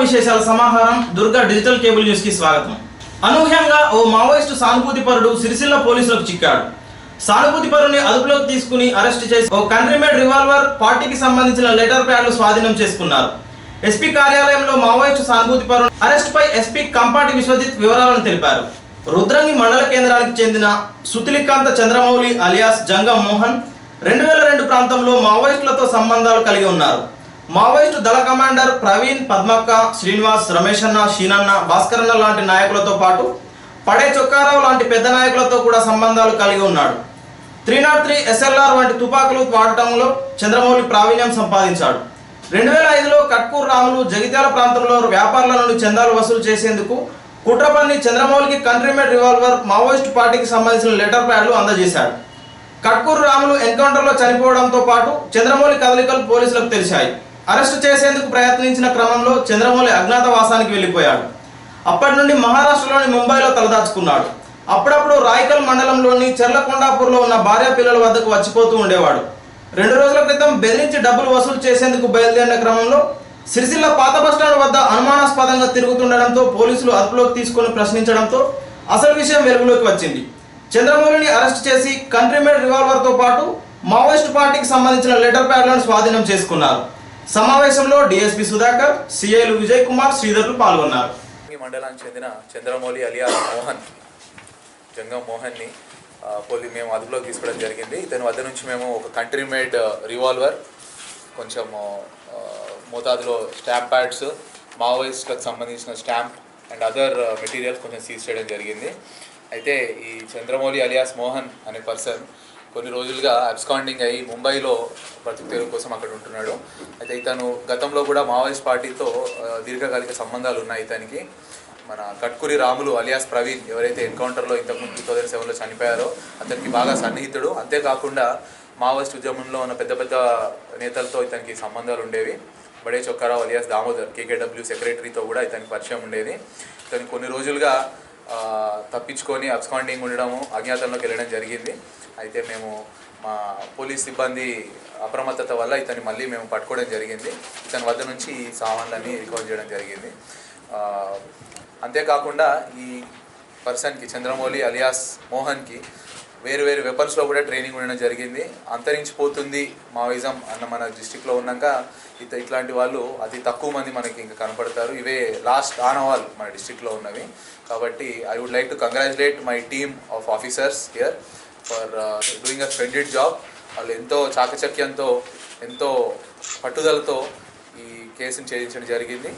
విశేషాల సమాహారం Durga digital cable news కి స్వాగతం. అనూహ్యంగా ఓ మావోయిస్టు సానుభూతిపరుడు సిరిసిల్ల పోలీసులకు చిక్కాడు. సానుభూతిపరుని అదుపులోకి తీసుకుని అరెస్ట్ చేసి ఓ కంట్రీ మేడ్ రివాల్వర్, పార్టీకి సంబంధించిన లెటర్ ప్యాడ్లు స్వాధీనం చేసుకున్నారు. ఎస్పీ కార్యాలయంలో మావోయిస్టు సానుభూతిపరుడు అరెస్ట్ పై ఎస్పీ కంపాటి విశ్వజిత్ వివరాలను తెలిపారు. రుద్రంగి మండల కేంద్రానికి చెందిన సుతిలికాంత చంద్రమౌళి అలియాస్ జంగం మోహన్ 2002 ప్రాంతంలో మావోయిస్టులతో సంబంధాలు కలిగి ఉన్నారు. మావోయిస్టు దళ కమాండర్ ప్రవీణ్, పద్మక్క, శ్రీనివాస్, రమేషన్న, షీనన్న, భాస్కరన్న లాంటి నాయకులతో పాటు పడే చొక్కారావు లాంటి పెద్ద నాయకులతో కూడా సంబంధాలు కలిగి ఉన్నాడు. 303 SLR వంటి తుపాకులు వాడటంలో చంద్రమౌళి ప్రావీణ్యం సంపాదించాడు. 2005లో కట్కూరు రాములు జగిత్యాల ప్రాంతంలో వ్యాపారుల నుండి చందాలు వసూలు చేసేందుకు కుట్రపన్ని చంద్రమౌళికి కంట్రీ మేడ్ రివాల్వర్, మావోయిస్టు పార్టీకి సంబంధించిన లెటర్ ప్యాడ్లు అందజేశాడు. కట్కూరు రాములు ఎన్కౌంటర్లో చనిపోవడంతో పాటు చంద్రమౌళి కదలికలు పోలీసులకు తెలిసాయి. అరెస్టు చేసేందుకు ప్రయత్నించిన క్రమంలో చంద్రమౌళి అజ్ఞాతవాసానికి వెళ్లిపోయాడు. అప్పటి నుండి మహారాష్ట్రలోని ముంబైలో తలదాచుకున్నాడు. అప్పుడప్పుడు రాయకల్ మండలంలోని చెర్లకొండాపూర్లో ఉన్న భార్య పిల్లల వద్దకు వచ్చిపోతూ ఉండేవాడు. 2 రోజుల క్రితం బెదిరించి డబ్బులు వసూలు చేసేందుకు బయలుదేరిన క్రమంలో సిరిసిల్ల పాత బస్టాండ్ వద్ద అనుమానాస్పదంగా తిరుగుతుండడంతో పోలీసులు అదుపులోకి తీసుకుని ప్రశ్నించడంతో అసలు విషయం వెలుగులోకి వచ్చింది. చంద్రమౌళిని అరెస్ట్ చేసి కంట్రీ మేడ్ రివాల్వర్తో పాటు మావోయిస్టు పార్టీకి సంబంధించిన లెటర్ ప్యాడ్లను స్వాధీనం చేసుకున్నారు. సమావేశంలో డిఎస్పీ సుధాకర్, సిఐలు విజయ్ కుమార్, శ్రీధర్లు పాల్గొన్నారు. మండలానికి చెందిన చంద్రమౌళి అలియాస్ మోహన్, జంగం మోహన్ని మేము అదుపులోకి తీసుకోవడం జరిగింది. ఇతని వద్ద నుంచి మేము ఒక కంట్రీ మేడ్ రివాల్వర్, కొంచెం మోతాదులో స్టాంప్ ప్యాడ్స్, మావోయిస్ట్లకు సంబంధించిన స్టాంప్ అండ్ అదర్ మెటీరియల్స్ కొంచెం సీజ్ చేయడం జరిగింది. అయితే ఈ చంద్రమౌళి అలియాస్ మోహన్ అనే పర్సన్ కొన్ని రోజులుగా అబ్స్కాండింగ్ అయ్యి ముంబైలో బ్రతుకు తెరువు కోసం అక్కడ ఉంటున్నాడు. అయితే ఇతను గతంలో కూడా మావోయిస్ట్ పార్టీతో దీర్ఘకాలిక సంబంధాలు ఉన్నాయి. ఇతనికి మన కట్కూరి రాములు అలియాస్ ప్రవీణ్ ఎవరైతే ఎన్కౌంటర్లో ఇంతకుముందు 2007లో చనిపోయారో అతనికి బాగా సన్నిహితుడు. అంతేకాకుండా మావోయిస్ట్ ఉద్యమంలో ఉన్న పెద్ద పెద్ద నేతలతో ఇతనికి సంబంధాలు ఉండేవి. బడే చొక్కారావు అలియాస్ దామోదర్ KKW సెక్రటరీతో కూడా ఇతనికి పరిచయం ఉండేది. ఇతను కొన్ని రోజులుగా తప్పించుకొని అబ్స్కాండింగ్ ఉండడము, అజ్ఞాతంలోకి వెళ్ళడం జరిగింది. అయితే మేము మా పోలీస్ సిబ్బంది అప్రమత్తత వల్ల ఇతన్ని మళ్ళీ మేము పట్టుకోవడం జరిగింది. ఇతని వద్ద నుంచి ఈ సామాన్లన్నీ రికవర్ చేయడం జరిగింది. అంతేకాకుండా ఈ పర్సన్కి, చంద్రమౌళి అలియాస్ మోహన్కి వేరు వేరు వెపన్స్లో కూడా ట్రైనింగ్ ఉండడం జరిగింది. అంతరించిపోతుంది మావోయిజం అన్న మన డిస్టిక్లో ఉన్నాక ఇట్లాంటి వాళ్ళు అతి తక్కువ మంది మనకి ఇంకా కనపడతారు. ఇవే లాస్ట్ ఆనవాల్ మన డిస్టిక్లో ఉన్నవి. కాబట్టి I would like to congratulate my team of officers here for doing a splendid job. వాళ్ళు ఎంతో చాకచక్యంతో, ఎంతో పట్టుదలతో ఈ కేసును ఛేదించడం జరిగింది.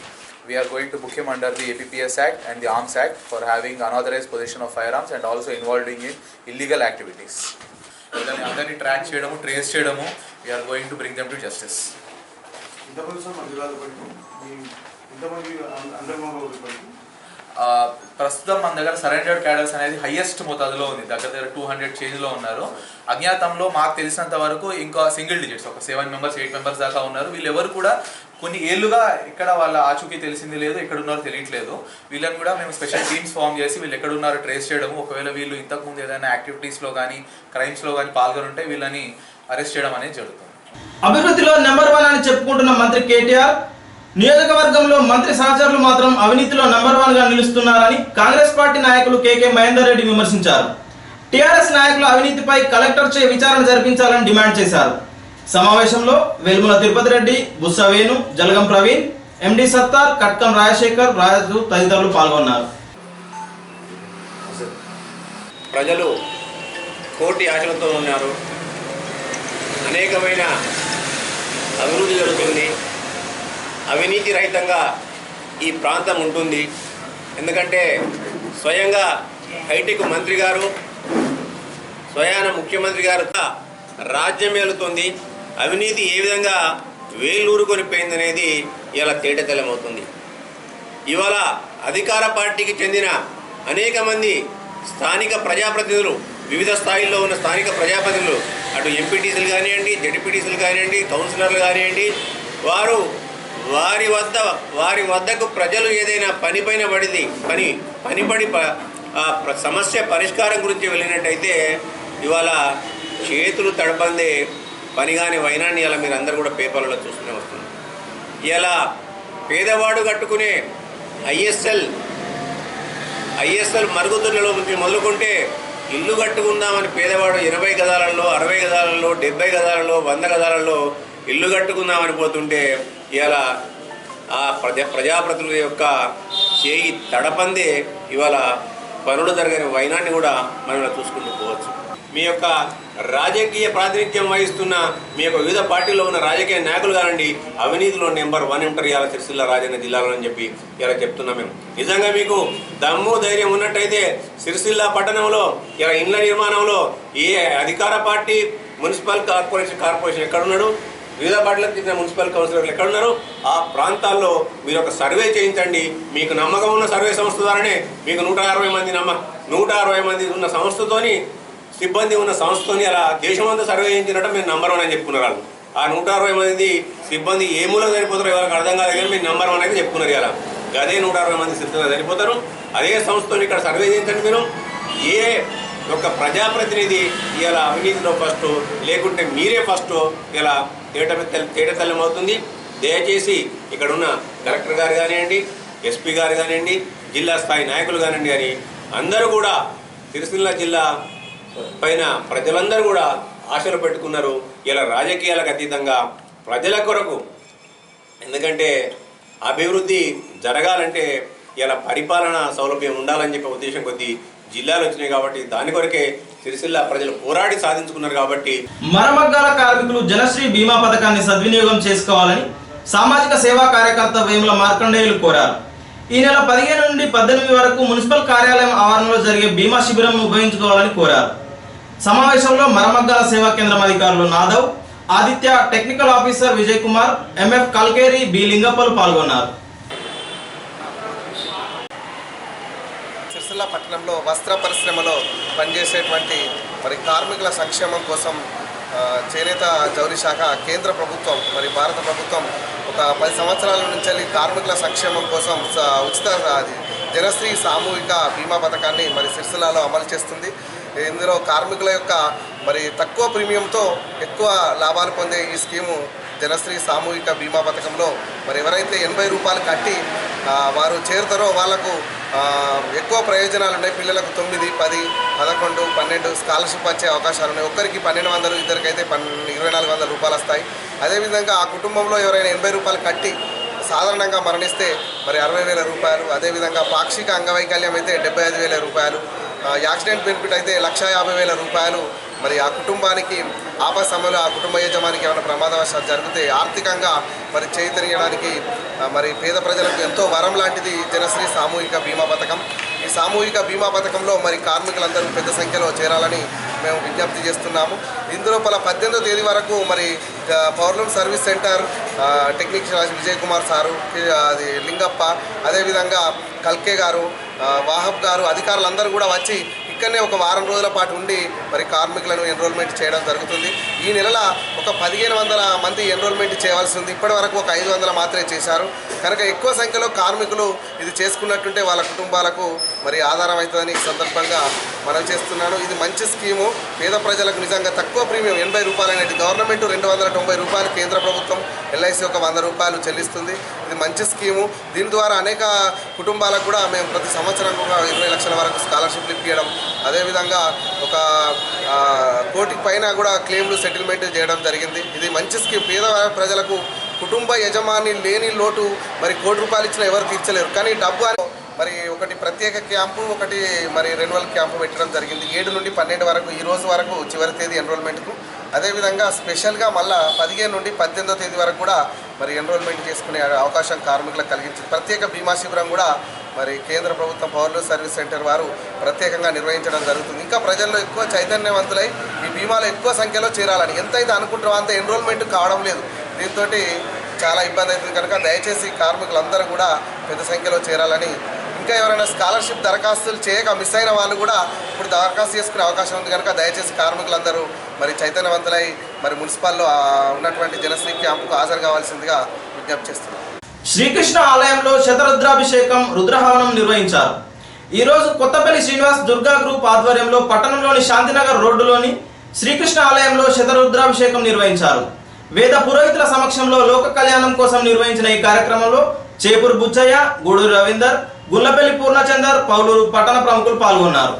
We are going to book him under the APPS Act and the Arms Act for having unauthorized possession of firearms and also involving in illegal activities. వీళ్ళని అందరినీ track చేయడము, ట్రేస్ చేయడము, we are going to bring them to justice. ప్రస్తుతం మన దగ్గర surrendered cadres అనేది highest మోతాదులో ఉంది. దగ్గర 200 చేంజ్లో ఉన్నారు. అజ్ఞాతంలో మాకు తెలిసినంత వరకు ఇంకా సింగిల్ డిజిట్స్ ఒక 7 మెంబర్స్ 8 మెంబర్స్ దాకా ఉన్నారు. వీళ్ళెవరు కూడా కొన్ని ఏళ్ళుగా ఇక్కడ వాళ్ళ ఆచూకీ తెలిసింది లేదు, ఎక్కడ ఉన్నారో తెలియట్లేదు. వీళ్ళని కూడా మేము స్పెషల్ టీమ్స్ ఫామ్ చేసి వీళ్ళు ఎక్కడ ఉన్నారో ట్రేస్ చేయడము, ఒకవేళ వీళ్ళు ఇంతకుముందు ఏదైనా యాక్టివిటీస్లో కానీ క్రైమ్స్లో కానీ పాల్గొని ఉంటే వీళ్ళని అరెస్ట్ చేయడం అనేది జరుగుతుంది. అభివృద్ధిలో నెంబర్ 1 అని చెప్పుకుంటున్న మంత్రి కేటీఆర్ నియోజకవర్గంలో మంత్రి సహచరులు మాత్రం అవినీతిలో నెంబర్ 1గా నిలుస్తున్నారని కాంగ్రెస్ పార్టీ నాయకులు కేకే మహేందర్ రెడ్డి విమర్శించారు. టీఆర్ఎస్ నాయకుల అవినీతిపై కలెక్టర్ చే విచారణ జరిపించాలని డిమాండ్ చేశారు. సమావేశంలో వెల్ముల తిరుపతి రెడ్డి, బుస్స వేణు, జలగం ప్రవీణ్, ఎండి సత్తార్, కట్కం రాజశేఖర్, రాజు తదితరులు పాల్గొన్నారు. ప్రజలు కోటి ఆశలతో ఉన్నారు. అనేకమైన అభివృద్ధి జరుగుతుంది. అవినీతి రహితంగా ఈ ప్రాంతం ఉంటుంది. ఎందుకంటే స్వయంగా హైటెక్ మంత్రి గారు, స్వయాన ముఖ్యమంత్రి గారు రాజ్యం ఏలుతుంది. అవినీతి ఏ విధంగా వేలూరుకొని పోయిందనేది ఇలా తేటతెల్లమవుతుంది. ఇవాళ అధికార పార్టీకి చెందిన అనేక మంది స్థానిక ప్రజాప్రతినిధులు, వివిధ స్థాయిల్లో ఉన్న స్థానిక ప్రజాప్రతినిధులు, అటు ఎంపీటీసీలు కానివ్వండి, జడ్పీటీసీలు కానివ్వండి, కౌన్సిలర్లు కానివ్వండి, వారి వద్దకు ప్రజలు ఏదైనా పనిపైన పనిపడి సమస్య పరిష్కారం గురించి వెళ్ళినట్టయితే ఇవాళ చేతులు తడపందే పనిగాని వైనాన్ని ఇలా మీరు అందరూ కూడా పేపర్లలో చూస్తూనే వస్తున్నారు. ఇలా పేదవాడు కట్టుకునే ఐఎస్ఎల్ మరుగుదొడ్లలో నుంచి మొదలుకుంటే ఇల్లు కట్టుకుందామని పేదవాడు 20 గదాలలో 60 గదాలలో 70 గదాలలో 100 గదాలలో ఇల్లు కట్టుకుందామని పోతుంటే ఇవాళ ఆ ప్రజాప్రతినిధుల యొక్క చేయి తడపందే ఇవాళ పనులు జరగని వైనాన్ని కూడా మనం ఇలా చూసుకుంటూ పోవచ్చు. మీ యొక్క రాజకీయ ప్రాతినిధ్యం వహిస్తున్న మీ యొక్క వివిధ పార్టీల్లో ఉన్న రాజకీయ నాయకులు కానండి అవినీతిలో నెంబర్ 1 ఉంటారు ఇలా సిరిసిల్ల రాజన్న జిల్లాలో అని చెప్పి ఇలా చెప్తున్నాం మేము. నిజంగా మీకు దమ్ము ధైర్యం ఉన్నట్టయితే సిరిసిల్ల పట్టణంలో ఇలా ఇండ్ల నిర్మాణంలో ఏ అధికార పార్టీ మున్సిపల్ కార్పొరేషన్ ఎక్కడున్నాడు, వివిధ పార్టీలకు చెందిన మున్సిపల్ కౌన్సిలర్లు ఎక్కడున్నారు, ఆ ప్రాంతాల్లో మీరు ఒక సర్వే చేయించండి. మీకు నమ్మకం ఉన్న సర్వే సంస్థ ద్వారానే మీకు 160 మంది ఉన్న సంస్థతోని సిబ్బంది ఉన్న సంస్థతోని అలా దేశమంతా సర్వే చేయించినట్టు మీరు నంబర్ 1 అని చెప్పుకున్నారు. వాళ్ళు ఆ 160 మంది సిబ్బంది ఏ మూలం సరిపోతారో ఎవరికి అర్థం కాదు కానీ మీరు నంబర్ 1 అయితే చెప్పుకున్నారు. ఇలా అదే 160 మంది సిబ్బంది సరిపోతారు. అదే సంస్థతో ఇక్కడ సర్వే చేయించండి. మీరు ఏ ఒక ప్రజాప్రతినిధి ఇలా అవినీతిలో ఫస్ట్ లేకుంటే మీరే ఫస్ట్ ఇలా తేటతెల్లం అవుతుంది. దయచేసి ఇక్కడ ఉన్న కలెక్టర్ గారు కానివ్వండి, ఎస్పీ గారు కానివ్వండి, జిల్లా స్థాయి నాయకులు కానివ్వండి అని అందరూ కూడా సిరిసిల్ల జిల్లా పైన ప్రజలందరూ కూడా ఆశలు పెట్టుకున్నారు. ఇలా రాజకీయాలకు అతీతంగా ప్రజల కొరకు, ఎందుకంటే అభివృద్ధి జరగాలంటే ఇలా పరిపాలన సౌలభ్యం ఉండాలని చెప్పే ఉద్దేశం కొద్దీ జిల్లాలు వచ్చినాయి కాబట్టి దాని కొరకే సిరిసిల్ల ప్రజలు పోరాడి సాధించుకున్నారు. కాబట్టి మరమగ్గాల కార్మికులు జనశ్రీ బీమా పథకాన్ని సద్వినియోగం చేసుకోవాలని సామాజిక సేవా కార్యకర్త వేముల మార్కండేయులు కోరారు. ఈ నెల 15 నుండి 18 వరకు మున్సిపల్ కార్యాలయం ఆవరణలో జరిగే బీమా శిబిరంను ఉపయోగించుకోవాలని కోరారు. సమావేశంలో మరమగ్గాల సేవా కేంద్రం అధికారులు Nadav, Aditya, technical officer Vijay Kumar, MF Kalkeri, B లింగప్పలు పాల్గొన్నారు. సిరిసిల్ల పట్టణంలో వస్త్ర పరిశ్రమలో పనిచేసేటువంటి మరి కార్మికుల సంక్షేమం కోసం చేనేత జౌళి శాఖ కేంద్ర ప్రభుత్వం మరి భారత ప్రభుత్వం ఒక 10 సంవత్సరాల నుంచి కార్మికుల సంక్షేమం కోసం ఉచిత జనశ్రీ సామూహిక బీమా పథకాన్ని మరి సిరిసిల్లలో అమలు చేస్తుంది. ఇందులో కార్మికుల యొక్క మరి తక్కువ ప్రీమియంతో ఎక్కువ లాభాలు పొందే ఈ స్కీము జనశ్రీ సామూహిక బీమా పథకంలో మరి ఎవరైతే 80 రూపాయలు కట్టి వారు చేరుతారో వాళ్లకు ఎక్కువ ప్రయోజనాలు ఉన్నాయి. పిల్లలకు 9, 10, 11, 12 స్కాలర్షిప్ వచ్చే అవకాశాలు ఉన్నాయి. ఒక్కరికి 1200, ఇద్దరికైతే 2400 రూపాయలు వస్తాయి. అదేవిధంగా ఆ కుటుంబంలో ఎవరైనా 80 రూపాయలు కట్టి సాధారణంగా మరణిస్తే మరి 60,000 రూపాయలు, అదేవిధంగా పాక్షిక అంగవైకల్యం అయితే 75,000 రూపాయలు, యాక్సిడెంట్ బెనిఫిట్ అయితే 1,50,000 రూపాయలు. మరి ఆ కుటుంబానికి ఆపద సమయంలో ఆ కుటుంబ యజమానికి ఏమైనా ప్రమాదవశాలు జరిగితే ఆర్థికంగా మరి చేతనీయడానికి మరి పేద ప్రజలకు ఎంతో వరం లాంటిది జనశ్రీ సామూహిక బీమా పథకం. ఈ సామూహిక బీమా పథకంలో మరి కార్మికులందరూ పెద్ద సంఖ్యలో చేరాలని మేము విజ్ఞప్తి చేస్తున్నాము. ఇందులో 18వ తేదీ వరకు మరి powerloom service centre technician Vijay Kumar sir, అది లింగప్ప, అదేవిధంగా కల్కే గారు, వాహబ్ గారు అధికారులందరూ కూడా వచ్చి ఇక్కడనే ఒక వారం రోజుల పాటు ఉండి మరి కార్మికులను ఎన్రోల్మెంట్ చేయడం జరుగుతుంది. ఈ నెల ఒక 1500 మంది ఎన్రోల్మెంట్ చేయవలసి ఉంది. ఇప్పటి వరకు ఒక 500 మాత్రమే చేశారు. కనుక ఎక్కువ సంఖ్యలో కార్మికులు ఇది చేసుకున్నట్టుంటే వాళ్ళ కుటుంబాలకు మరి ఆధారం అవుతుందని ఈ సందర్భంగా మనం చేస్తున్నాను. ఇది మంచి స్కీము. పేద ప్రజలకు నిజంగా తక్కువ ప్రీమియం 80 రూపాయలు అనేది గవర్నమెంట్ 290 రూపాయలు, కేంద్ర ప్రభుత్వం LIC ఒక 100 రూపాయలు చెల్లిస్తుంది. ఇది మంచి స్కీము. దీని ద్వారా అనేక కుటుంబాలకు కూడా మేము ప్రతి సంవత్సరం కూడా 20 లక్షల వరకు స్కాలర్షిప్లు ఇప్పించడం, అదేవిధంగా ఒక 1 కోటి పైన కూడా క్లెయిమ్లు సెటిల్మెంట్ చేయడం జరిగింది. ఇది మంచి స్కీమ్. పేద ప్రజలకు కుటుంబ యజమాని లేని లోటు మరి 1 కోటి రూపాయలు ఇచ్చినా ఎవరు తీర్చలేరు. కానీ డబ్బు మరి ఒకటి ప్రత్యేక క్యాంపు, ఒకటి మరి రెన్యువల్ క్యాంపు పెట్టడం జరిగింది. 7 నుండి 12 వరకు, ఈ రోజు వరకు చివరి తేదీ ఎన్రోల్మెంట్కు. అదేవిధంగా స్పెషల్గా మళ్ళీ 15 నుండి 18వ తేదీ వరకు కూడా మరి ఎన్రోల్మెంట్ చేసుకునే అవకాశం కార్మికులకు కలిగించింది. ప్రత్యేక బీమా శిబిరం కూడా మరి కేంద్ర ప్రభుత్వం పవర్లూమ్ సర్వీస్ సెంటర్ వారు ప్రత్యేకంగా నిర్వహించడం జరుగుతుంది. ఇంకా ప్రజల్లో ఎక్కువ చైతన్యవంతులై ఈ బీమాలో ఎక్కువ సంఖ్యలో చేరాలని ఎంతైతే అనుకుంటారో అంత ఎన్రోల్మెంట్ కావడం లేదు. దీంతో చాలా ఇబ్బంది అవుతుంది. కనుక దయచేసి కార్మికులందరూ కూడా పెద్ద సంఖ్యలో చేరాలని, ఇంకా ఎవరైనా స్కాలర్షిప్ దరఖాస్తులు చేయక మిస్ అయిన వాళ్ళు కూడా ఇప్పుడు దరఖాస్తు చేసుకునే అవకాశం ఉంది. కనుక దయచేసి కార్మికులందరూ మరి చైతన్యవంతులై మరి మున్సిపల్లో ఉన్నటువంటి జనశ్రీ క్యాంపుకు హాజరు కావాల్సిందిగా విజ్ఞప్తి చేస్తున్నారు. శ్రీకృష్ణ ఆలయంలో శతరుద్రాభిషేకం, రుద్రహవనం నిర్వహించారు. ఈరోజు కొత్తపల్లి శ్రీనివాస్ దుర్గా గ్రూప్ ఆధ్వర్యంలో పట్టణంలోని శాంతినగర్ రోడ్డులోని శ్రీకృష్ణ ఆలయంలో శతరుద్రాభిషేకం నిర్వహించారు. వేద పురోహితుల సమక్షంలో లోక కళ్యాణం కోసం నిర్వహించిన ఈ కార్యక్రమంలో చేపూరు బుచ్చయ్య, గూడూరు రవీందర్, గుల్లపల్లి పూర్ణచందర్, పౌలూరు పట్టణ ప్రముఖులు పాల్గొన్నారు.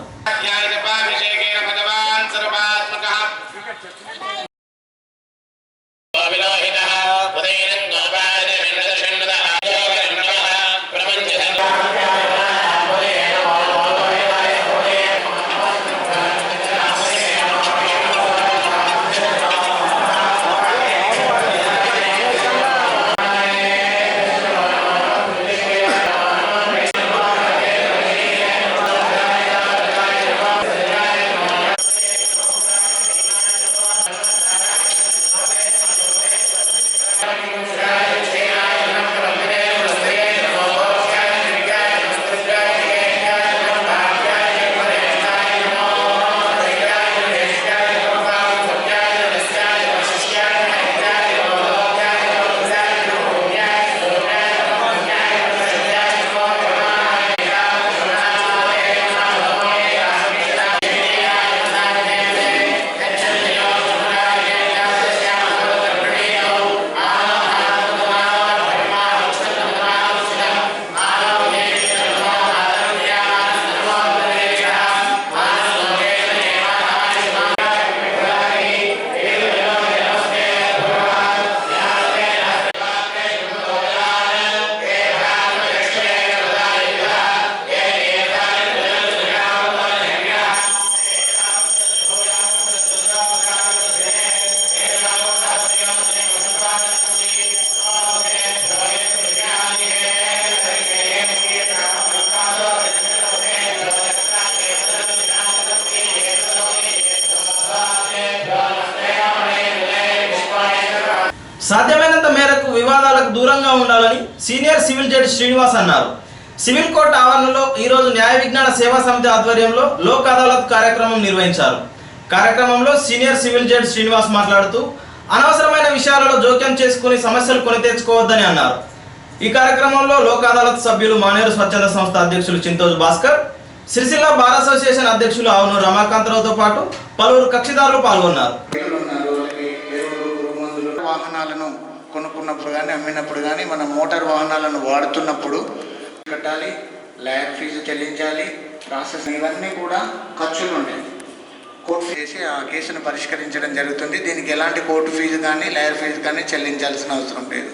సాధ్యమైనంత మేరకు వివాదాలకు దూరంగా ఉండాలని సీనియర్ సివిల్ జడ్జి శ్రీనివాస్ అన్నారు. సివిల్ కోర్టు ఆవరణలో ఈరోజు న్యాయ విజ్ఞాన సేవా సమితి ఆధ్వర్యంలో లోక్ అదాలత్ కార్యక్రమం నిర్వహించారు. కార్యక్రమంలో సీనియర్ సివిల్ జడ్జి శ్రీనివాస్ మాట్లాడుతూ అనవసరమైన విషయాలలో జోక్యం చేసుకుని సమస్యలు కొని తెచ్చుకోవద్దని అన్నారు. ఈ కార్యక్రమంలో లోక్ అదాలత్ సభ్యులు మానేరు స్వచ్ఛంద సంస్థ అధ్యక్షులు చింతోజు భాస్కర్, సిరిసిల్ల బార్ అసోసియేషన్ అధ్యక్షులు ఆవునూరు రమాకాంతరావుతో పాటు పలువురు కక్షిదారులు పాల్గొన్నారు. వాహనాలను కొనుక్కున్నప్పుడు కానీ అమ్మినప్పుడు కానీ మనం మోటార్ వాహనాలను వాడుతున్నప్పుడు కట్టాలి, లాయర్ ఫీజు చెల్లించాలి, ప్రాసెస్ ఇవన్నీ కూడా ఖర్చులు ఉంటాయి. కోర్టు చేసి ఆ కేసును పరిష్కరించడం జరుగుతుంది. దీనికి ఎలాంటి కోర్టు ఫీజు కానీ లాయర్ ఫీజు కానీ చెల్లించాల్సిన అవసరం లేదు.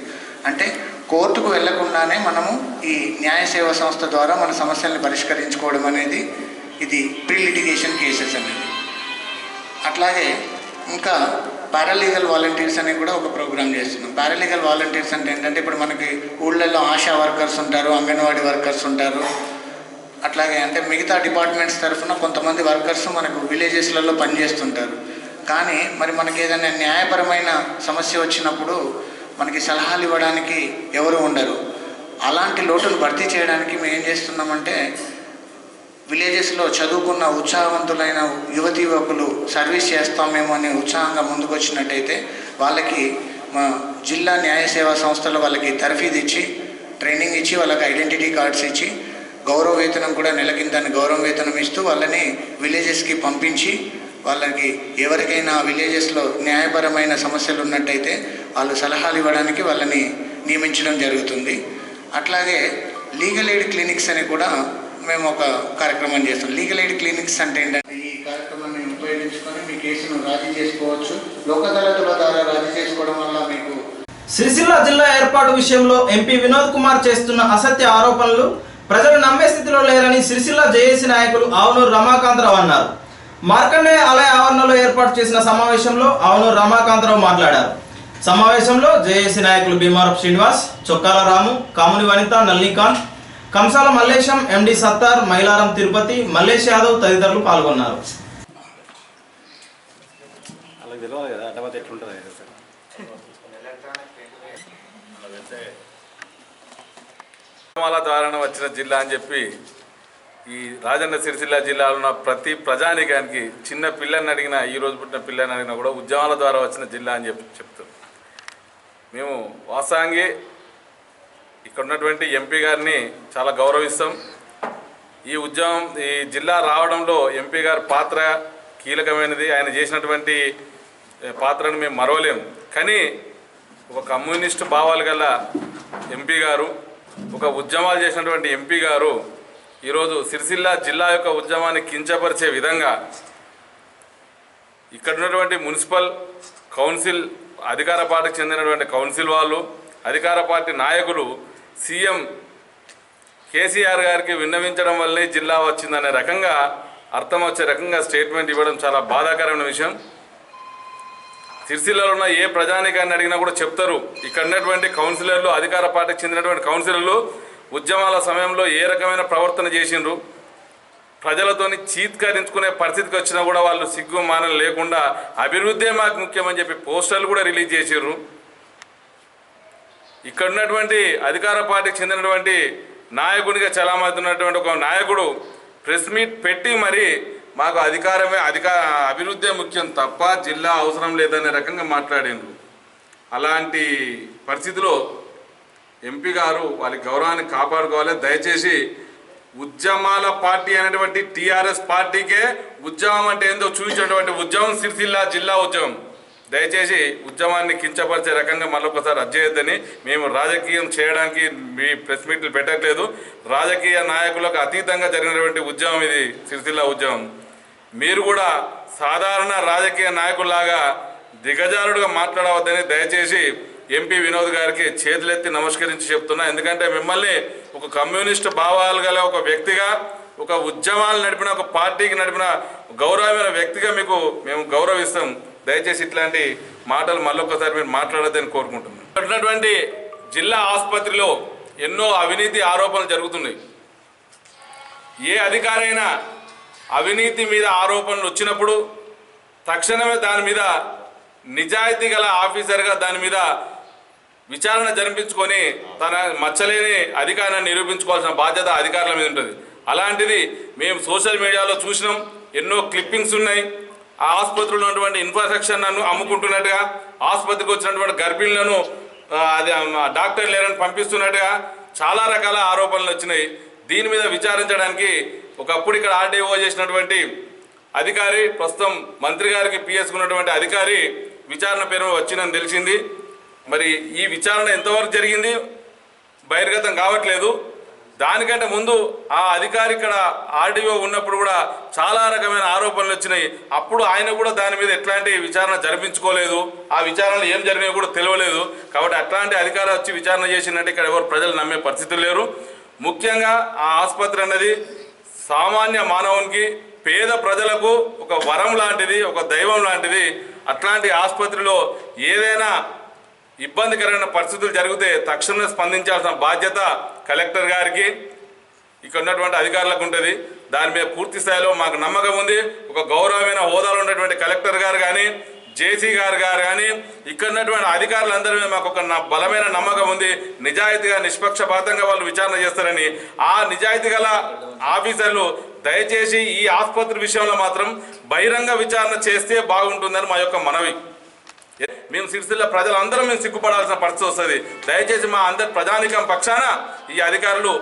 అంటే కోర్టుకు వెళ్లకుండానే మనము ఈ న్యాయ సేవా సంస్థ ద్వారా మన సమస్యల్ని పరిష్కరించుకోవడం అనేది ఇది ప్రీ లిటిగేషన్ కేసెస్ అనేది. అట్లాగే ఇంకా పారాలీగల్ వాలంటీర్స్ అని కూడా ఒక ప్రోగ్రామ్ చేస్తున్నాం. పారాలీగల్ వాలంటీర్స్ అంటే ఏంటంటే ఇప్పుడు మనకి ఊళ్ళల్లో ఆశా వర్కర్స్ ఉంటారు, అంగన్వాడీ వర్కర్స్ ఉంటారు. అట్లాగే అంటే మిగతా డిపార్ట్మెంట్స్ తరఫున కొంతమంది వర్కర్స్ మనకు విలేజెస్లలో పనిచేస్తుంటారు. కానీ మరి మనకి ఏదైనా న్యాయపరమైన సమస్య వచ్చినప్పుడు మనకి సలహాలు ఇవ్వడానికి ఎవరు ఉండరు. అలాంటి లోటును భర్తీ చేయడానికి మేము ఏం చేస్తున్నామంటే విలేజెస్లో చదువుకున్న ఉత్సాహవంతులైన యువతీ యువకులు సర్వీస్ చేస్తామేమో అని ఉత్సాహంగా ముందుకు వచ్చినట్టయితే వాళ్ళకి మా జిల్లా న్యాయ సేవా సంస్థలో వాళ్ళకి తర్ఫీదు ఇచ్చి ట్రైనింగ్ ఇచ్చి వాళ్ళకి ఐడెంటిటీ కార్డ్స్ ఇచ్చి గౌరవ వేతనం కూడా నెలకిందని గౌరవ వేతనం ఇస్తూ వాళ్ళని విలేజెస్కి పంపించి వాళ్ళకి ఎవరికైనా విలేజెస్లో న్యాయపరమైన సమస్యలు ఉన్నట్టయితే వాళ్ళు సలహాలు ఇవ్వడానికి వాళ్ళని నియమించడం జరుగుతుంది. అట్లాగే లీగల్ ఎయిడ్ క్లినిక్స్ అని కూడా మేము ఒక కార్యక్రమం చేస్తాం. లీగల్ ఎయిడ్ క్లినిక్స్ అంటే ఏంటంటే ఈ కార్యక్రమాన్ని ఉపయోగించుకొని మీ కేసును రాజీ చేసుకోవచ్చు. లోక్ అదాలతుల ద్వారా రాజీ చేసుకోవడం వల్ల మీకు సిరిసిల్ల జిల్లా ఏర్పాటు విషయంలో ఎంపీ వినోద్ కుమార్ చేస్తున్న అసత్య ఆరోపణలు ప్రజలు నమ్మే స్థితిలో లేరని సిరిసిల్ల జేఏసీ నాయకులు ఆవునూరు రమాకాంతరావు అన్నారు. మార్కండేయ ఆలయ ఆవరణలో ఏర్పాటు చేసిన సమావేశంలో ఆవునూరు రమాకాంతరావు మాట్లాడారు. సమావేశంలో జేఏసీ నాయకులు భీమారపు శ్రీనివాస్, చొక్కాల రాము, కాముని వనిత, నల్లికాంత్, కంసాల మల్లేశం, ఎండి సత్తార్, మైలారం తిరుపతి, మల్లేష్ యాదవ్ తదితరులు పాల్గొన్నారు. ద్వారా వచ్చిన జిల్లా అని చెప్పి ఈ రాజన్న సిరిసిల్ల జిల్లాలో ఉన్న ప్రతి ప్రజానికానికి చిన్న పిల్లని అడిగినా, ఈరోజు పుట్టిన పిల్లని అడిగినా కూడా ఉద్యమాల ద్వారా వచ్చిన జిల్లా అని చెప్తాం. మేము వాస్తవంగా ఇక్కడ ఉన్నటువంటి ఎంపీ గారిని చాలా గౌరవిస్తాం. ఈ ఉద్యమం ఈ జిల్లా రావడంలో ఎంపీ గారి పాత్ర కీలకమైనది. ఆయన చేసినటువంటి పాత్రను మేము మరవలేము. కానీ ఒక కమ్యూనిస్టు భావాలు గల ఎంపీ గారు ఒక ఉద్యమాలు చేసినటువంటి ఎంపీ గారు ఈరోజు సిరిసిల్ల జిల్లా యొక్క ఉద్యమాన్ని కించపరిచే విధంగా ఇక్కడ ఉన్నటువంటి మున్సిపల్ కౌన్సిల్ అధికార పార్టీకి చెందినటువంటి కౌన్సిల్ వాళ్ళు, అధికార పార్టీ నాయకులు సీఎం కేసీఆర్ గారికి విన్నవించడం వల్లే జిల్లా వచ్చిందనే రకంగా అర్థం వచ్చే రకంగా స్టేట్మెంట్ ఇవ్వడం చాలా బాధాకరమైన విషయం. సిరిసిల్లలో ఉన్న ఏ ప్రజానికాన్ని అడిగినా కూడా చెప్తారు, ఇక్కడ ఉన్నటువంటి కౌన్సిలర్లు, అధికార పార్టీకి చెందినటువంటి కౌన్సిలర్లు ఉద్యమాల సమయంలో ఏ రకమైన ప్రవర్తన చేసిండ్రు, ప్రజలతోని చీత్కరించుకునే పరిస్థితికి వచ్చినా కూడా వాళ్ళు సిగ్గు మానం లేకుండా అభివృద్ధే మాకు ముఖ్యమని చెప్పి పోస్టర్లు కూడా రిలీజ్ చేసిర్రు. ఇక్కడ ఉన్నటువంటి అధికార పార్టీకి చెందినటువంటి నాయకునిగా చలామవుతున్నటువంటి ఒక నాయకుడు ప్రెస్ మీట్ పెట్టి మరి మాకు అభివృద్ధే ముఖ్యం తప్ప జిల్లా అవసరం లేదనే రకంగా మాట్లాడిండ్రు. అలాంటి పరిస్థితిలో ఎంపీ గారు వాళ్ళ గౌరవాన్ని కాపాడుకోవాలి. దయచేసి ఉద్యమాల పార్టీ అనేటువంటి టీఆర్ఎస్ పార్టీకే ఉద్యమం అంటే ఏందో చూపించినటువంటి ఉద్యమం సిరిసిల్ల జిల్లా ఉద్యమం. దయచేసి ఉద్యమాన్ని కించపరిచే రకంగా మరొకసారి అధ్యయద్దని. మేము రాజకీయం చేయడానికి మీ ప్రెస్ మీట్లు పెట్టట్లేదు. రాజకీయ నాయకులకు అతీతంగా జరిగినటువంటి ఉద్యమం ఇది సిరిసిల్ల ఉద్యమం. మీరు కూడా సాధారణ రాజకీయ నాయకుల్లాగా దిగజారుడుగా మాట్లాడవద్దని దయచేసి ఎంపీ వినోద్ గారికి చేతులెత్తి నమస్కరించి చెప్తున్నా. ఎందుకంటే మిమ్మల్ని ఒక కమ్యూనిస్ట్ భావాలు గల ఒక వ్యక్తిగా, ఒక ఉద్యమాలు నడిపిన, ఒక పార్టీకి నడిపిన గౌరవమైన వ్యక్తిగా మేము గౌరవిస్తాం. దయచేసి ఇట్లాంటి మాటలు మళ్ళొక్కసారి మీరు మాట్లాడొద్దని కోరుకుంటున్నాం. ఉన్నటువంటి జిల్లా ఆసుపత్రిలో ఎన్నో అవినీతి ఆరోపణలు జరుగుతున్నాయి. ఏ అధికారైనా అవినీతి మీద ఆరోపణలు వచ్చినప్పుడు తక్షణమే దాని మీద నిజాయితీ గల ఆఫీసర్గా దాని మీద విచారణ జరిపించుకొని తన మచ్చలేని అధికారాన్ని నిరూపించుకోవాల్సిన బాధ్యత అధికారుల మీద ఉంటుంది. అలాంటిది మేము సోషల్ మీడియాలో చూసినాం. ఎన్నో క్లిప్పింగ్స్ ఉన్నాయి. ఆ ఆసుపత్రిలో ఉన్నటువంటి ఇన్ఫ్రాస్ట్రక్చర్లను అమ్ముకుంటున్నట్టుగా, ఆసుపత్రికి వచ్చినటువంటి గర్భిణులను అది డాక్టర్ లేరని పంపిస్తున్నట్టుగా చాలా రకాల ఆరోపణలు వచ్చినాయి. దీని మీద విచారించడానికి ఒకప్పుడు ఇక్కడ ఆర్డీఓ చేసినటువంటి అధికారి, ప్రస్తుతం మంత్రి గారికి పిఎస్కు ఉన్నటువంటి అధికారి విచారణ పేరు వచ్చిందని తెలిసింది. మరి ఈ విచారణ ఎంతవరకు జరిగింది బహిర్గతం కావట్లేదు. దానికంటే ముందు ఆ అధికారి ఇక్కడ ఆర్డీఓ ఉన్నప్పుడు కూడా చాలా రకమైన ఆరోపణలు వచ్చినాయి. అప్పుడు ఆయన కూడా దాని మీద ఎట్లాంటి విచారణ జరిపించుకోలేదు. ఆ విచారణలు ఏం జరిగినాయో కూడా తెలియలేదు. కాబట్టి అట్లాంటి అధికారి వచ్చి విచారణ చేసినట్టు ఇక్కడ ఎవరు ప్రజలు నమ్మే పరిస్థితులు లేరు. ముఖ్యంగా ఆ ఆసుపత్రి అన్నది సామాన్య మానవునికి, పేద ప్రజలకు ఒక వరం లాంటిది, ఒక దైవం లాంటిది. అట్లాంటి ఆసుపత్రిలో ఏదైనా ఇబ్బందికరమైన పరిస్థితులు జరిగితే తక్షణమే స్పందించాల్సిన బాధ్యత కలెక్టర్ గారికి, ఇక్కడ ఉన్నటువంటి అధికారులకు ఉంటుంది. దాని మీద పూర్తి స్థాయిలో మాకు నమ్మకం ఉంది. ఒక గౌరవమైన హోదాలో ఉన్నటువంటి కలెక్టర్ గారు కానీ, జేసీ గారు కానీ, ఇక్కడ ఉన్నటువంటి అధికారులందరి మీద మాకు ఒక బలమైన నమ్మకం ఉంది. నిజాయితీగా, నిష్పక్షపాతంగా వాళ్ళు విచారణ చేస్తారని. ఆ నిజాయితీ గల ఆఫీసర్లు దయచేసి ఈ ఆసుపత్రి విషయంలో మాత్రం బహిరంగ విచారణ చేస్తే బాగుంటుందని మా యొక్క మనవి. మేము సిరిసిల్ల ప్రజలందరం మేము సిగ్గుపడాల్సిన పరిస్థితి వస్తుంది. దయచేసి మా అందరి ప్రజానికం పక్షాన ఈ అధికారులు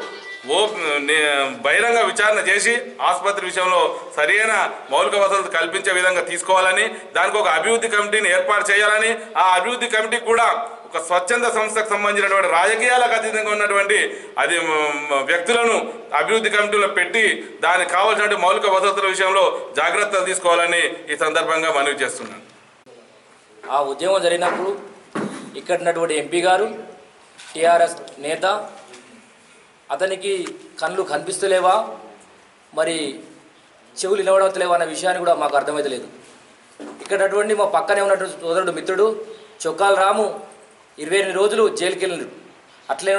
బహిరంగ విచారణ చేసి ఆసుపత్రి విషయంలో సరైన మౌలిక వసతులు కల్పించే విధంగా తీసుకోవాలని, దానికి ఒక అభివృద్ధి కమిటీని ఏర్పాటు చేయాలని, ఆ అభివృద్ధి కమిటీ కూడా ఒక స్వచ్ఛంద సంస్థకు సంబంధించినటువంటి రాజకీయాలకు అతీతంగా ఉన్నటువంటి వ్యక్తులను అభివృద్ధి కమిటీలో పెట్టి దానికి కావాల్సినటువంటి మౌలిక వసతుల విషయంలో జాగ్రత్తలు తీసుకోవాలని ఈ సందర్భంగా మనవి చేస్తున్నాను. ఆ ఉద్యమం జరిగినప్పుడు ఇక్కడ ఉన్నటువంటి ఎంపీ గారు, టీఆర్ఎస్ నేత, అతనికి కళ్ళు కనిపిస్తలేవా, మరి చెవులు వినవడలేవా అన్న విషయాన్ని కూడా మాకు అర్థమైతలేదు. ఇక్కడ అటువంటి మా పక్కనే ఉన్నటువంటి సోదరుడు మిత్రుడు చొక్కాల రాము 28 రోజులు జైలుకి వెళ్ళిండు. అట్లే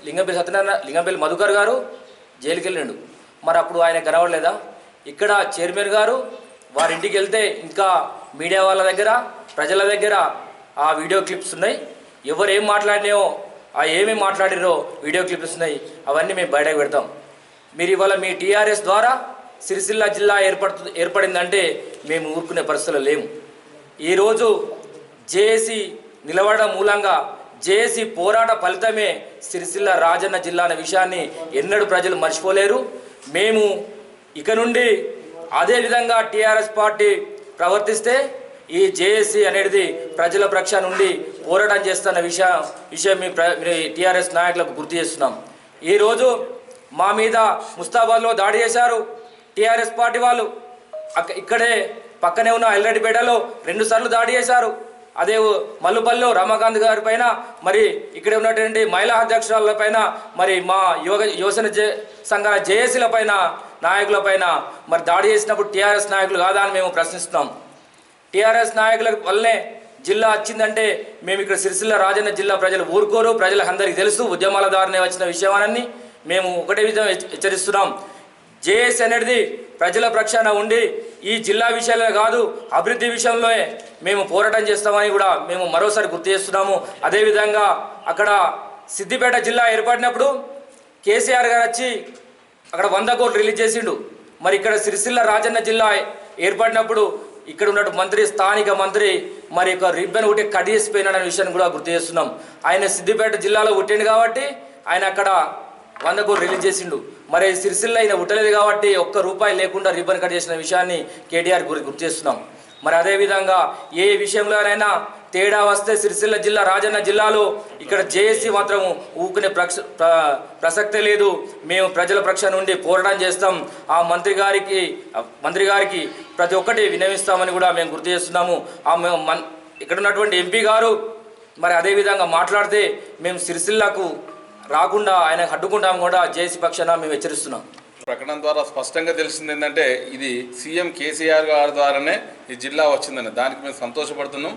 లింగంపల్లి సత్యనారాయణ, లింగంపల్లి మధుకర్ గారు జైలుకి వెళ్ళిండు. మరి అప్పుడు ఆయన కనబడలేదా? ఇక్కడ చైర్మన్ గారు వారి ఇంటికి వెళ్తే ఇంకా మీడియా వాళ్ళ దగ్గర, ప్రజల దగ్గర ఆ వీడియో క్లిప్స్ ఉన్నాయి. ఎవరు ఏం మాట్లాడినాయో, ఆ ఏమేమి మాట్లాడిరో వీడియో క్లిప్స్ ఉన్నాయి. అవన్నీ మేము బయటకు పెడతాం. మీరు ఇవాళ మీ టీఆర్ఎస్ ద్వారా సిరిసిల్ల జిల్లా ఏర్పడిందంటే మేము ఊరుకునే పరిస్థితుల్లో లేము. ఈరోజు జేఏసీ నిలబడడం మూలంగా, జేఏసీ పోరాట ఫలితమే సిరిసిల్ల రాజన్న జిల్లా అనే విషయాన్ని ఎన్నడూ ప్రజలు మర్చిపోలేరు. మేము ఇక నుండి అదేవిధంగా టీఆర్ఎస్ పార్టీ ప్రవర్తిస్తే ఈ జేఏసీ అనేది ప్రజల పక్షాన నుండి పోరాటం చేస్తున్న విషయం మీ టీఆర్ఎస్ నాయకులకు గుర్తు చేస్తున్నాం. ఈరోజు మా మీద ముస్తాబాద్లో దాడి చేశారు టీఆర్ఎస్ పార్టీ వాళ్ళు. ఇక్కడే పక్కనే ఉన్న ఎల్రెడ్డిపేటలో 2 సార్లు దాడి చేశారు. అదే మల్లుపల్లిలో రమాకాంత్ గారి పైన, మరి ఇక్కడ ఉన్నటువంటి మహిళా అధ్యక్షురాల పైన, మరి మా యువజన సంఘాల జేఏసీల పైన, నాయకుల పైన మరి దాడి చేసినప్పుడు టీఆర్ఎస్ నాయకులు కాదా అని మేము ప్రశ్నిస్తున్నాం. టీఆర్ఎస్ నాయకుల వల్లనే జిల్లా వచ్చిందంటే మేము ఇక్కడ సిరిసిల్ల రాజన్న జిల్లా ప్రజలు ఊరుకోరు. ప్రజలకు అందరికీ తెలుసు ఉద్యమాల ద్వారానే వచ్చిన విషయాన్ని మేము ఒకటే విధంగా హెచ్చరిస్తున్నాం. జేఏసీ అనేది ప్రజల పక్షాన ఉండి ఈ జిల్లా విషయాలే కాదు అభివృద్ధి విషయంలో మేము పోరాటం చేస్తామని కూడా మేము మరోసారి గుర్తు చేస్తున్నాము. అదేవిధంగా అక్కడ సిద్దిపేట జిల్లా ఏర్పడినప్పుడు కేసీఆర్ గారు వచ్చి అక్కడ 100 కోట్లు రిలీజ్ చేసిండు. మరి ఇక్కడ సిరిసిల్ల రాజన్న జిల్లా ఏర్పడినప్పుడు ఇక్కడ ఉన్నట్టు మంత్రి, స్థానిక మంత్రి మరి ఒక రిబ్బన్ ఒకటి కట్ చేసిపోయినాడనే విషయాన్ని కూడా గుర్తు చేస్తున్నాం. ఆయన సిద్దిపేట జిల్లాలో పుట్టిండు కాబట్టి ఆయన అక్కడ 100 కోట్లు రిలీజ్ చేసిండు. మరి సిరిసిల్ల ఆయన ఉట్టలేదు కాబట్టి ₹1 లేకుండా రిబ్బన్ కట్ చేసిన విషయాన్ని కేటీఆర్ గుర్తు చేస్తున్నాం. మరి అదేవిధంగా ఏ విషయంలోనైనా తేడా వస్తే సిరిసిల్ల జిల్లా రాజన్న జిల్లాలో ఇక్కడ జేఏసీ మాత్రం ఊకునే ప్రసక్తే లేదు. మేము ప్రజల పక్షాన నుండి పోరాటం చేస్తాం. ఆ మంత్రి గారికి ప్రతి ఒక్కటి వినవిస్తామని కూడా మేము గుర్తు చేస్తున్నాము. ఇక్కడ ఉన్నటువంటి ఎంపీ గారు మరి అదేవిధంగా మాట్లాడితే మేము సిరిసిల్లకు రాకుండా ఆయన అడ్డుకుంటాము కూడా జేఏసీ పక్షాన మేము హెచ్చరిస్తున్నాం. ప్రకటన ద్వారా స్పష్టంగా తెలిసింది ఏంటంటే ఇది సీఎం కేసీఆర్ గారి ద్వారానే ఈ జిల్లా వచ్చిందని. దానికి మేము సంతోషపడుతున్నాం.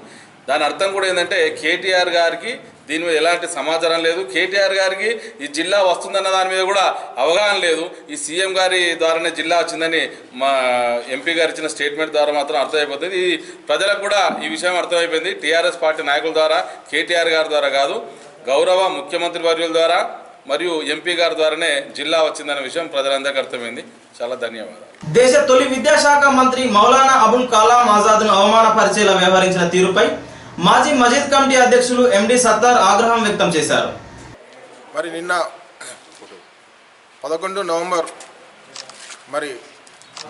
దాని అర్థం కూడా ఏంటంటే కేటీఆర్ గారికి దీని మీద ఎలాంటి సమాచారం లేదు. కేటీఆర్ గారికి ఈ జిల్లా వస్తుందన్న దాని మీద కూడా అవగాహన లేదు. ఈ సీఎం గారి ద్వారానే జిల్లా వచ్చిందని మా ఎంపీ గారు ఇచ్చిన స్టేట్మెంట్ ద్వారా మాత్రం అర్థమైపోతుంది. ఈ ప్రజలకు కూడా ఈ విషయం అర్థమైపోయింది. టీఆర్ఎస్ పార్టీ నాయకుల ద్వారా, కేటీఆర్ గారి ద్వారా కాదు, గౌరవ ముఖ్యమంత్రి వర్యుల ద్వారా మరియు ఎంపీ గారి ద్వారానే జిల్లా వచ్చిందనే విషయం ప్రజలందరికీ అర్థమైంది. చాలా ధన్యవాదాలు. దేశ తొలి విద్యాశాఖ మంత్రి మౌలానా అబుల్ కలాం ఆజాద్ను అవమానపరిచేలా వ్యవహరించిన తీరుపై మాజీ మజీద్ కమిటీ అధ్యక్షులు ఎండి సత్తార్ ఆగ్రహం వ్యక్తం చేశారు. మరి నిన్న 11 నవంబర్ మరి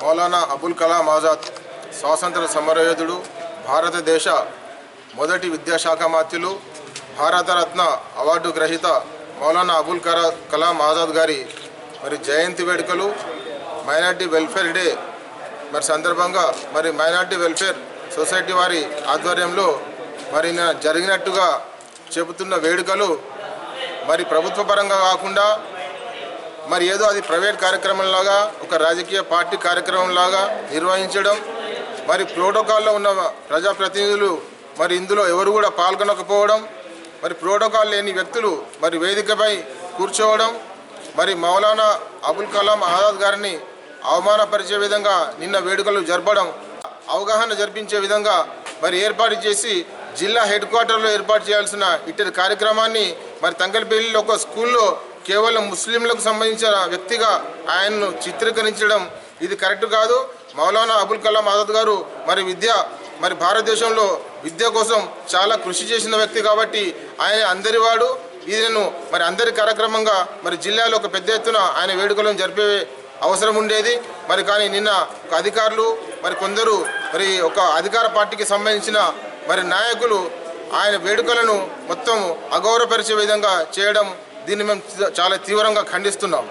మౌలానా అబుల్ కలాం ఆజాద్ స్వాతంత్ర సమరయోధుడు, భారతదేశ మొదటి విద్యాశాఖ మంత్రులు, భారతరత్న అవార్డు గ్రహీత మౌలానా అబుల్ కలాం ఆజాద్ గారి మరి జయంతి వేడుకలు, మైనార్టీ వెల్ఫేర్ డే మరి సందర్భంగా మరి మైనార్టీ వెల్ఫేర్ సొసైటీ వారి ఆధ్వర్యంలో మరి జరిగినట్టుగా చెబుతున్న వేడుకలు మరి ప్రభుత్వ పరంగా కాకుండా మరి ఏదో అది ప్రైవేట్ కార్యక్రమంలాగా, ఒక రాజకీయ పార్టీ కార్యక్రమంలాగా నిర్వహించడం, మరి ప్రోటోకాల్లో ఉన్న ప్రజాప్రతినిధులు మరి ఇందులో ఎవరు కూడా పాల్గొనకపోవడం, మరి ప్రోటోకాల్ లేని వ్యక్తులు మరి వేదికపై కూర్చోవడం, మరి మౌలానా అబుల్ కలాం ఆజాద్ గారిని అవమానపరిచే విధంగా నిన్న వేడుకలు జరపడం, అవగాహన జరిపించే విధంగా మరి ఏర్పాటు చేసి జిల్లా హెడ్ క్వార్టర్లో ఏర్పాటు చేయాల్సిన ఇట్టి కార్యక్రమాన్ని మరి తంగల్పల్లిలో ఒక స్కూల్లో కేవలం ముస్లింలకు సంబంధించిన వ్యక్తిగా ఆయన్ను చిత్రీకరించడం ఇది కరెక్ట్ కాదు. మౌలానా అబుల్ కలాం ఆజాద్ గారు మరి భారతదేశంలో విద్య కోసం చాలా కృషి చేసిన వ్యక్తి కాబట్టి ఆయన అందరివాడు. ఈయనను మరి అందరి కార్యక్రమంగా మరి జిల్లాలో ఒక పెద్ద ఎత్తున ఆయన వేడుకలను జరిపే అవసరం ఉండేది. మరి కానీ నిన్న ఒక అధికారులు మరి కొందరు మరి ఒక అధికార పార్టీకి సంబంధించిన మరి నాయకులు ఆయన వేడుకలను మొత్తం అగౌరవపరిచే విధంగా చేయడం, దీన్ని మేము చాలా తీవ్రంగా ఖండిస్తున్నాం.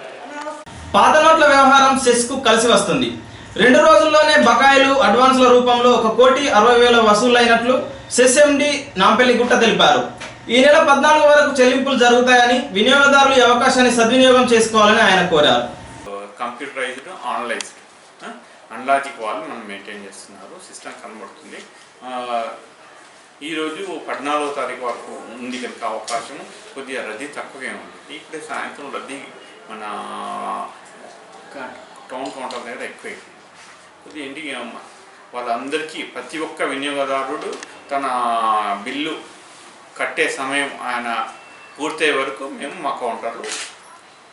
పాత నోట్ల వ్యవహారం సెస్కు కలిసి వస్తుంది. 2 రోజుల్లోనే బకాయిలు అడ్వాన్స్ల రూపంలో 1,60,000 వసూలైనట్లు సెస్ ఎండి నాంపల్లి గుట్ట తెలిపారు. ఈ నెల 14 వరకు చెల్లింపులు జరుగుతాయని, వినియోగదారులు ఈ అవకాశాన్ని సద్వినియోగం చేసుకోవాలని ఆయన కోరారు. కంప్యూటరైజ్డ్, ఆన్లైజ్డ్, అన్లాజిక్ వాళ్ళు మనం మెయింటైన్ చేస్తున్నారు. సిస్టమ్ కనబడుతుంది. ఈరోజు 14వ తారీఖు వరకు ఉంది కనుక అవకాశం కొద్దిగా రద్దీ తక్కువగా ఉంది. ఇప్పుడే సాయంత్రం రద్దీ మన టౌన్ కౌంటర్ దగ్గర ఎక్కువైంది. కొద్దిగా ఇంటికి వాళ్ళందరికీ ప్రతి ఒక్క వినియోగదారుడు తన బిల్లు కట్టే సమయం ఆయన పూర్తయ్యే వరకు మేము మా కౌంటర్లో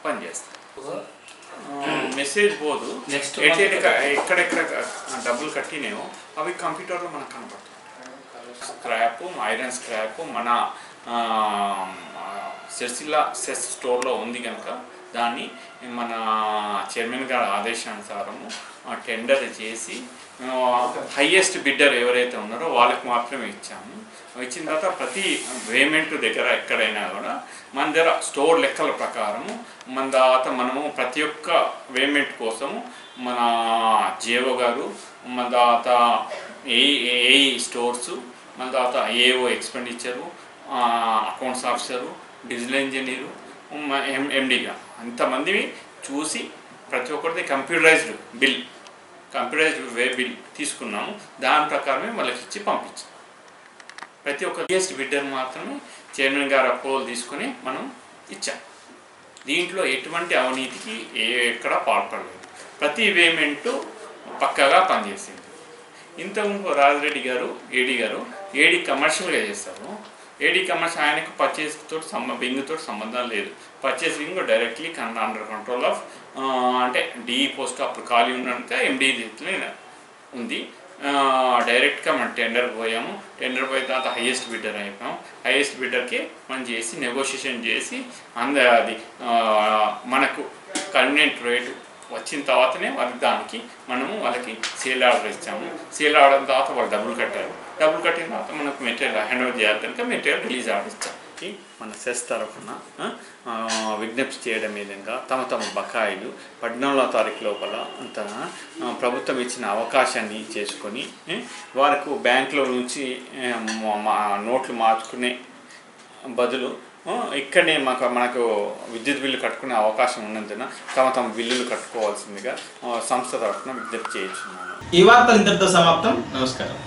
పనిచేస్తాం. మెసేజ్ పోదు, ఎక్కడెక్కడ డబ్బులు కట్టినేమో అవి కంప్యూటర్లో మనకు కనపడుతుంది. స్క్రాప్, ఐరన్ స్క్రాప్ మన సిరిసిల్ల సెస్ స్టోర్లో ఉంది కనుక దాన్ని మన చైర్మన్ గారి ఆదేశానుసారము టెండర్ చేసి హైయెస్ట్ బిడ్డర్ ఎవరైతే ఉన్నారో వాళ్ళకి మాత్రమే ఇచ్చాము. ఇచ్చిన తర్వాత ప్రతి పేమెంట్ దగ్గర ఎక్కడైనా కూడా మన దగ్గర స్టోర్ లెక్కల ప్రకారము మన తర్వాత మనము ప్రతి ఒక్క పేమెంట్ కోసము మన జేఓ గారు, మన తర్వాత ఏఈ స్టోర్సు, మన తర్వాత AO expenditure, accounts officer, digital engineer, ఎండిగా అంతమంది చూసి ప్రతి ఒక్కరిది కంప్యూటరైజ్డ్ వే బిల్ తీసుకున్నాము. దాని ప్రకారమే వాళ్ళకి ఇచ్చి పంపించాం. ప్రతి ఒక్క హైయెస్ట్ బిడ్డర్ మాత్రమే చైర్మన్ గారు అప్రూవల్ తీసుకుని మనం ఇచ్చాం. దీంట్లో ఎటువంటి అవినీతికి ఎక్కడ పాల్పడలేదు. ప్రతి పేమెంటు పక్కగా పనిచేసింది. ఇంతకుముందు రాజిరెడ్డి గారు ఏడీ కమర్షియల్గా చేస్తారు. ఏడీ కమర్షియల్ ఆయనకు పర్చేస్ తోటి బింగ్ తోటి సంబంధం లేదు. Purchasing directly under control of అంటే డిఈ పోస్ట్ అప్పుడు ఖాళీ ఉన్నంత ఎండి ఉంది. డైరెక్ట్గా మనం టెండర్కి పోయాము. టెండర్ పోయిన తర్వాత హైయెస్ట్ బిడ్డర్ అయిపోయాము. హైయెస్ట్ బిడ్డర్కి మనం చేసి నెగోషియేషన్ చేసి అది మనకు కన్వీనియంట్ రేటు వచ్చిన తర్వాతనే దానికి మనము వాళ్ళకి సేల్ ఆర్డర్ ఇచ్చాము. సేల్ ఆర్డర్ తర్వాత వాళ్ళు డబ్బులు కట్టారు. డబ్బులు కట్టిన తర్వాత మనకు మెటీరియల్ హ్యాండ్ ఓవర్ చేయాలి కనుక మెటీరియల్ రిలీజ్ ఆర్డర్ ఇచ్చాము. మన సెస్ తరఫున విజ్ఞప్తి చేయడం విధంగా తమ బకాయిలు 14వ తారీఖు లోపల అంత ప్రభుత్వం ఇచ్చిన అవకాశాన్ని చేసుకొని వారికి బ్యాంకులో నుంచి నోట్లు మార్చుకునే బదులు ఇక్కడనే మనకు విద్యుత్ బిల్లు కట్టుకునే అవకాశం ఉన్నందున తమ బిల్లులు కట్టుకోవాల్సిందిగా సంస్థ తరఫున విజ్ఞప్తి చేయించున్నాను. ఈ వార్తలు ఇంతటితో సమాప్తం. నమస్కారం.